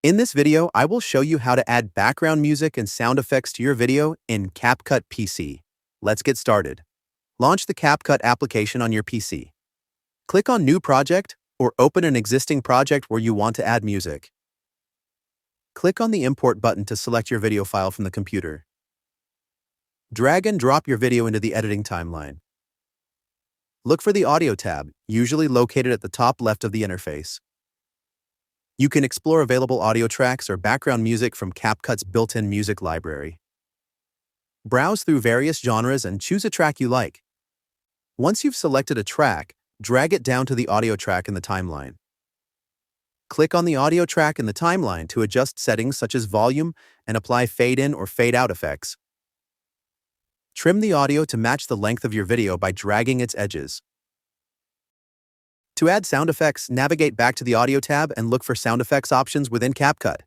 In this video, I will show you how to add background music and sound effects to your video in CapCut PC. Let's get started. Launch the CapCut application on your PC. Click on New Project or open an existing project where you want to add music. Click on the Import button to select your video file from the computer. Drag and drop your video into the editing timeline. Look for the Audio tab, usually located at the top left of the interface. You can explore available audio tracks or background music from CapCut's built-in music library. Browse through various genres and choose a track you like. Once you've selected a track, drag it down to the audio track in the timeline. Click on the audio track in the timeline to adjust settings such as volume and apply fade-in or fade-out effects. Trim the audio to match the length of your video by dragging its edges. To add sound effects, navigate back to the Audio tab and look for sound effects options within CapCut.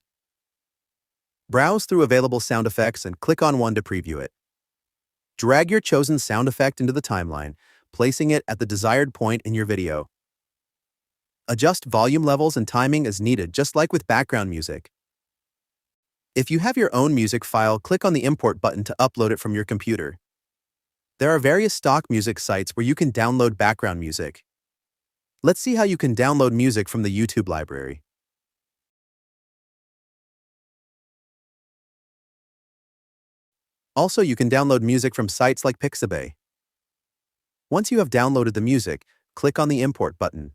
Browse through available sound effects and click on one to preview it. Drag your chosen sound effect into the timeline, placing it at the desired point in your video. Adjust volume levels and timing as needed, just like with background music. If you have your own music file, click on the Import button to upload it from your computer. There are various stock music sites where you can download background music. Let's see how you can download music from the YouTube library. Also, you can download music from sites like Pixabay. Once you have downloaded the music, click on the Import button.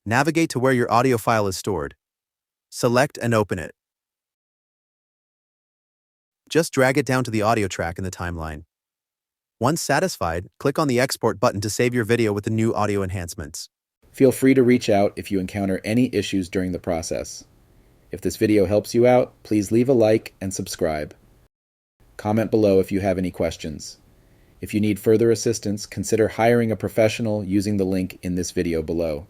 Navigate to where your audio file is stored. Select and open it. Just drag it down to the audio track in the timeline. Once satisfied, click on the Export button to save your video with the new audio enhancements. Feel free to reach out if you encounter any issues during the process. If this video helps you out, please leave a like and subscribe. Comment below if you have any questions. If you need further assistance, consider hiring a professional using the link in this video below.